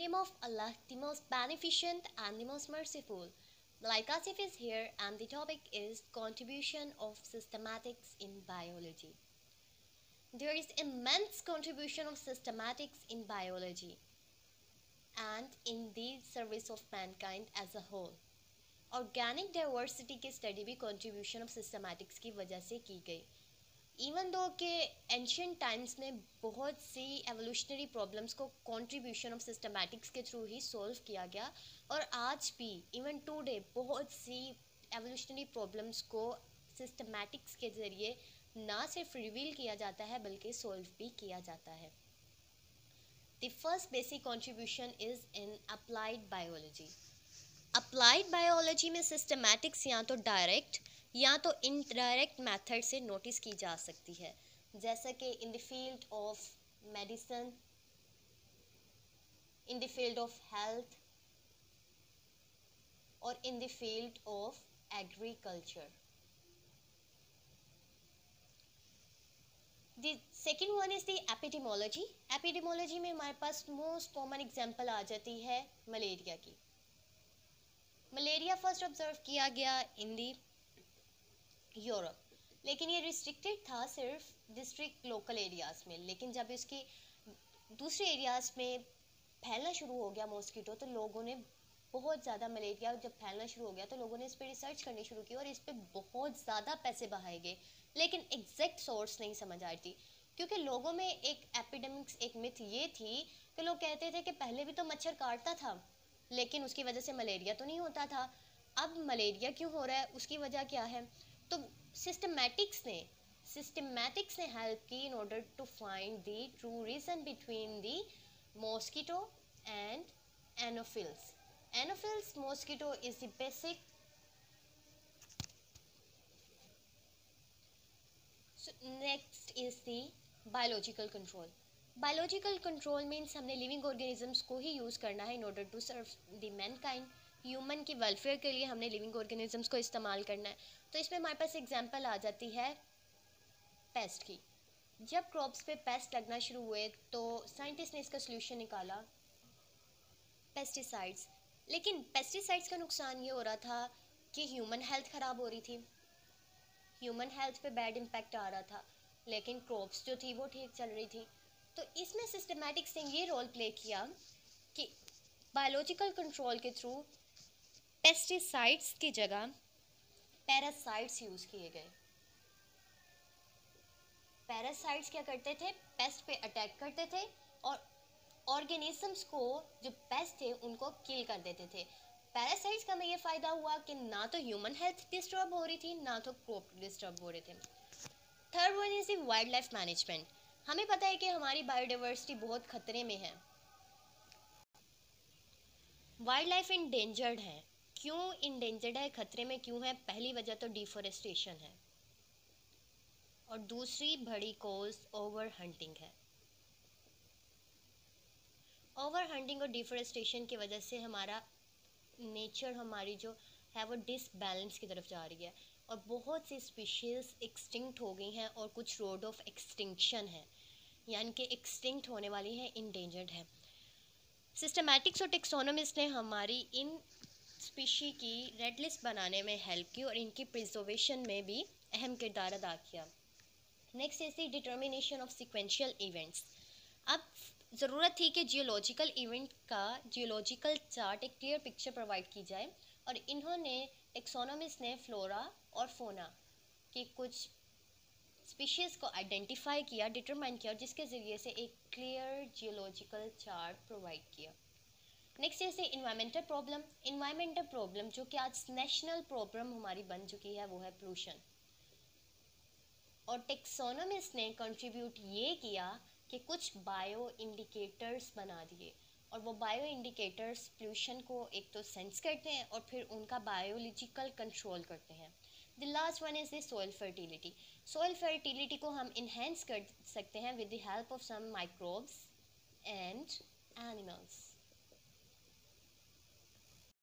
name of Allah, the most beneficent and the most merciful. Like Asif is here and the topic is contribution of systematics in biology. There is immense contribution of systematics in biology and in the service of mankind as a whole. Organic diversity की study भी contribution of systematics की वजह से की गई। Even though के ancient times में बहुत सी एवोल्यूशनरी प्रॉब्लम्स को कंट्रीब्यूशन ऑफ सिस्टमैटिक्स के थ्रू ही सॉल्व किया गया, और आज भी इवन टुडे बहुत सी एवोल्यूशनरी प्रॉब्लम्स को सिस्टमैटिक्स के ज़रिए ना सिर्फ रिवील किया जाता है बल्कि सॉल्व भी किया जाता है। The first basic contribution is in applied biology. Applied biology में सिस्टमैटिक्स या तो डायरेक्ट या तो इनडायरेक्ट मेथड से नोटिस की जा सकती है, जैसा कि in the field of medicine, in the field of health और in the field of agriculture. The second one is the epidemiology. Epidemiology में हमारे पास मोस्ट कॉमन एग्जांपल आ जाती है मलेरिया की। मलेरिया फर्स्ट ऑब्जर्व किया गया इन दी यूरोप, लेकिन ये रिस्ट्रिक्टेड था सिर्फ डिस्ट्रिक्ट लोकल एरियाज़ में। लेकिन जब इसकी दूसरे एरियाज़ में फैलना शुरू हो गया मॉस्किटो, तो लोगों ने बहुत ज़्यादा मलेरिया जब फैलना शुरू हो गया तो लोगों ने इस पर रिसर्च करनी शुरू की और इस पर बहुत ज़्यादा पैसे बहाए गए, लेकिन एग्जैक्ट सोर्स नहीं समझ आ रही थी। क्योंकि लोगों में एक एपिडेमिक्स, एक मिथ ये थी कि लोग कहते थे कि पहले भी तो मच्छर काटता था लेकिन उसकी वजह से मलेरिया तो नहीं होता था, अब मलेरिया क्यों हो रहा है, उसकी वजह क्या है। तो सिस्टमैटिक्स ने हेल्प की in order to find the true reason between the mosquito and Anopheles. Anopheles mosquito is the basic. Next is the biological control. Biological control means हमने लिविंग ऑर्गेनिजम्स को ही यूज़ करना है in order to serve the mankind. Human की welfare के लिए हमने living organisms को इस्तेमाल करना है। तो इसमें हमारे पास एग्जांपल आ जाती है पेस्ट की। जब क्रॉप्स पे पेस्ट लगना शुरू हुए तो साइंटिस्ट ने इसका सोल्यूशन निकाला, पेस्टिसाइड्स। लेकिन पेस्टिसाइड्स का नुकसान ये हो रहा था कि ह्यूमन हेल्थ ख़राब हो रही थी, ह्यूमन हेल्थ पे बैड इम्पैक्ट आ रहा था, लेकिन क्रॉप्स जो थी वो ठीक चल रही थी। तो इसमें सिस्टमैटिक्स ने ये रोल प्ले किया कि बायोलॉजिकल कंट्रोल के थ्रू पेस्टिसाइड्स की जगह पैरासाइट्स यूज़ किए गए। पैरासाइट्स क्या करते थे, पेस्ट पे अटैक करते थे और ऑर्गेनिजम्स को, जो पेस्ट थे उनको किल कर देते थे। पैरासाइट्स का में ये फ़ायदा हुआ कि ना तो ह्यूमन हेल्थ डिस्टर्ब हो रही थी ना तो क्रॉप डिस्टर्ब हो रहे थे। Third one is the wild life management. हमें पता है कि हमारी बायोडाइवर्सिटी बहुत खतरे में है, वाइल्ड लाइफ इंडेंजर्ड है। क्यों इंडेंजर्ड है, खतरे में क्यों है? पहली वजह तो डिफॉरेस्टेशन है और दूसरी बड़ी कॉज ओवर हंटिंग है। ओवर हंटिंग और डिफॉरेस्टेशन की वजह से हमारा नेचर, हमारी जो है वो डिसबैलेंस की तरफ जा रही है और बहुत सी स्पीशीज़ एक्सटिंक्ट हो गई हैं और कुछ रोड ऑफ एक्सटिंक्शन है, यानी कि एक्सटिंक्ट होने वाली है, इंडेंजर्ड है। सिस्टमैटिक्स और टेक्सोनोमिस्ट ने हमारी इन स्पीशी की रेड लिस्ट बनाने में हेल्प की और इनकी प्रिजर्वेशन में भी अहम किरदार अदा किया। Next is the determination of sequential events. अब ज़रूरत थी कि जियोलॉजिकल इवेंट का जियोलॉजिकल चार्ट, एक क्लियर पिक्चर प्रोवाइड की जाए, और इन्होंने टेक्सोनोमिस्ट ने फ्लोरा और फोना की कुछ स्पीशीज़ को आइडेंटिफाई किया, डिटरमाइन किया, और जिसके ज़रिए से एक क्लियर जियोलॉजिकल चार्ट प्रोवाइड किया। Next is the environmental problem. Environmental problem जो कि आज नेशनल प्रॉब्लम हमारी बन चुकी है वो है पोल्यूशन, और टेक्सोनोमिस्ट ने कंट्रीब्यूट ये किया कि कुछ बायो इंडिकेटर्स बना दिए, और वो बायो इंडिकेटर्स पोल्यूशन को एक तो सेंस करते हैं और फिर उनका बायोलॉजिकल कंट्रोल करते हैं। The last one is the soil fertility. Soil fertility को हम इन्हेंस कर सकते हैं with the help of some microbes and animals.